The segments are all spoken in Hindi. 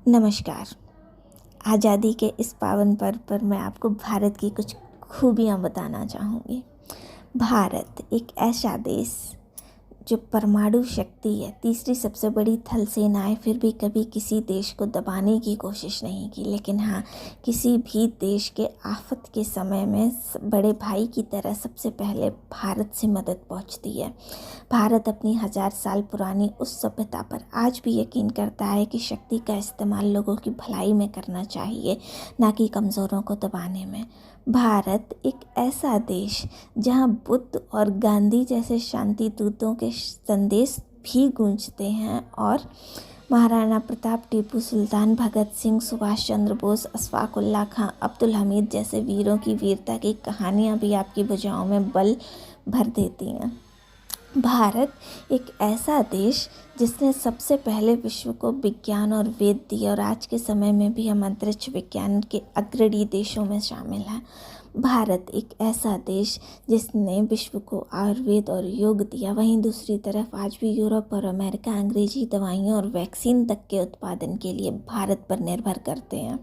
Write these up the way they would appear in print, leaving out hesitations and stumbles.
नमस्कार। आज़ादी के इस पावन पर्व पर मैं आपको भारत की कुछ खूबियाँ बताना चाहूँगी। भारत एक ऐसा देश जो परमाणु शक्ति है, तीसरी सबसे बड़ी थल सेना है, फिर भी कभी किसी देश को दबाने की कोशिश नहीं की। लेकिन हाँ, किसी भी देश के आफत के समय में बड़े भाई की तरह सबसे पहले भारत से मदद पहुंचती है। भारत अपनी 1000 साल पुरानी उस सभ्यता पर आज भी यकीन करता है कि शक्ति का इस्तेमाल लोगों की भलाई में करना चाहिए, ना कि कमज़ोरों को दबाने में। भारत एक ऐसा देश जहाँ बुद्ध और गांधी जैसे शांति दूतों के संदेश भी गूंजते हैं, और महाराणा प्रताप, टीपू सुल्तान, भगत सिंह, सुभाष चंद्र बोस, अशफाक उल्लाह खां, अब्दुल हमीद जैसे वीरों की वीरता की कहानियाँ भी आपकी भुजाओं में बल भर देती हैं। भारत एक ऐसा देश जिसने सबसे पहले विश्व को विज्ञान और वेद दिए, और आज के समय में भी हम अंतरिक्ष विज्ञान के अग्रणी देशों में शामिल हैं। भारत एक ऐसा देश जिसने विश्व को आयुर्वेद और योग दिया। वहीं दूसरी तरफ आज भी यूरोप और अमेरिका अंग्रेजी दवाइयों और वैक्सीन तक के उत्पादन के लिए भारत पर निर्भर करते हैं।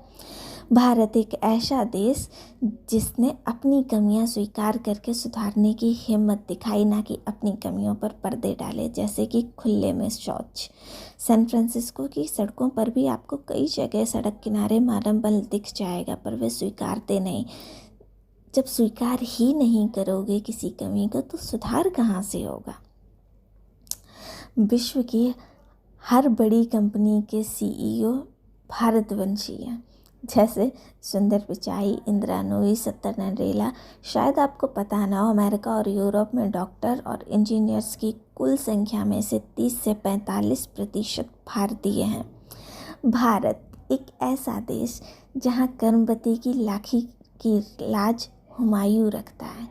भारत एक ऐसा देश जिसने अपनी कमियां स्वीकार करके सुधारने की हिम्मत दिखाई, ना कि अपनी कमियों पर पर्दे डाले, जैसे कि खुले में शौच। सैन फ्रांसिस्को की सड़कों पर भी आपको कई जगह सड़क किनारे मानव बल दिख जाएगा, पर वे स्वीकारते नहीं। जब स्वीकार ही नहीं करोगे किसी कमी को, तो सुधार कहाँ से होगा। विश्व की हर बड़ी कंपनी के सीईओ भारतवंशी हैं, जैसे सुंदर पिचाई, इंदिरा नूई, सत्तर नडेला। शायद आपको पता ना हो, अमेरिका और यूरोप में डॉक्टर और इंजीनियर्स की कुल संख्या में से 30 से 45% भारतीय हैं। भारत एक ऐसा देश जहां कर्मवती की लाठी की लाज हुमायूं रखता है।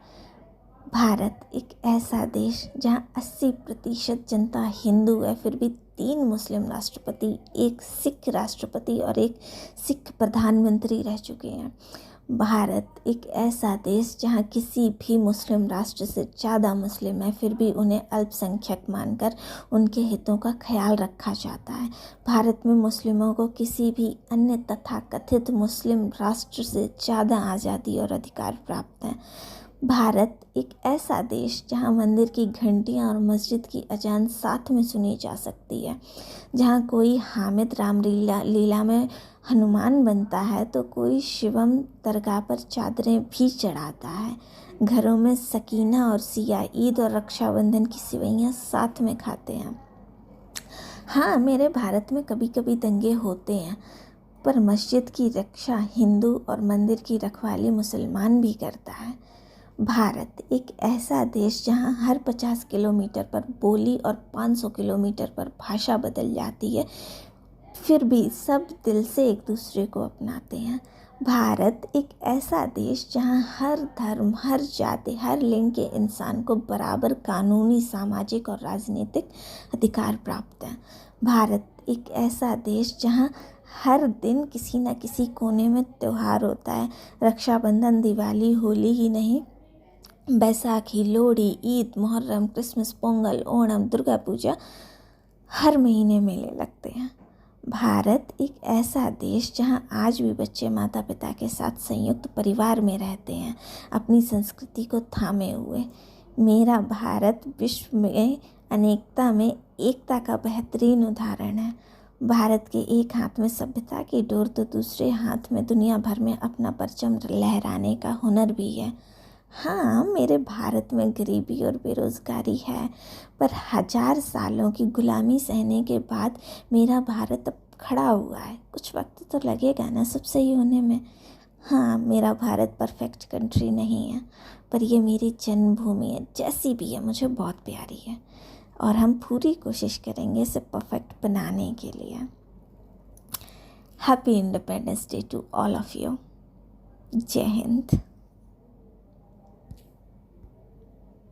भारत एक ऐसा देश जहां 80% जनता हिंदू है, फिर भी 3 मुस्लिम राष्ट्रपति, 1 सिख राष्ट्रपति और 1 सिख प्रधानमंत्री रह चुके हैं। भारत एक ऐसा देश जहां किसी भी मुस्लिम राष्ट्र से ज़्यादा मुस्लिम है, फिर भी उन्हें अल्पसंख्यक मानकर उनके हितों का ख्याल रखा जाता है। भारत में मुस्लिमों को किसी भी अन्य तथाकथित मुस्लिम राष्ट्र से ज़्यादा आज़ादी और अधिकार प्राप्त हैं। भारत एक ऐसा देश जहां मंदिर की घंटियां और मस्जिद की अजान साथ में सुनी जा सकती है, जहां कोई हामिद रामलीला में हनुमान बनता है, तो कोई शिवम दरगाह पर चादरें भी चढ़ाता है। घरों में सकीना और सिया, ईद और रक्षाबंधन की सिवैयाँ साथ में खाते हैं। हाँ, मेरे भारत में कभी कभी दंगे होते हैं, पर मस्जिद की रक्षा हिंदू और मंदिर की रखवाली मुसलमान भी करता है। भारत एक ऐसा देश जहां हर 50 किलोमीटर पर बोली और 500 किलोमीटर पर भाषा बदल जाती है, फिर भी सब दिल से एक दूसरे को अपनाते हैं। भारत एक ऐसा देश जहां हर धर्म, हर जाति, हर लिंग के इंसान को बराबर कानूनी, सामाजिक और राजनीतिक अधिकार प्राप्त हैं। भारत एक ऐसा देश जहां हर दिन किसी न किसी कोने में त्यौहार होता है। रक्षाबंधन, दिवाली, होली ही नहीं, बैसाखी, लोहड़ी, ईद, मुहर्रम, क्रिसमस, पोंगल, ओणम, दुर्गा पूजा, हर महीने मेले लगते हैं। भारत एक ऐसा देश जहां आज भी बच्चे माता पिता के साथ संयुक्त परिवार में रहते हैं, अपनी संस्कृति को थामे हुए। मेरा भारत विश्व में अनेकता में एकता का बेहतरीन उदाहरण है। भारत के एक हाथ में सभ्यता की डोर, तो दूसरे हाथ में दुनिया भर में अपना परचम लहराने का हुनर भी है। हाँ, मेरे भारत में गरीबी और बेरोज़गारी है, पर 1000 सालों की गुलामी सहने के बाद मेरा भारत अब खड़ा हुआ है। कुछ वक्त तो लगेगा ना सब सही होने में। हाँ, मेरा भारत परफेक्ट कंट्री नहीं है, पर ये मेरी जन्मभूमि है। जैसी भी है, मुझे बहुत प्यारी है, और हम पूरी कोशिश करेंगे इसे परफेक्ट बनाने के लिए। Happy independence day to all of you. जय हिंद।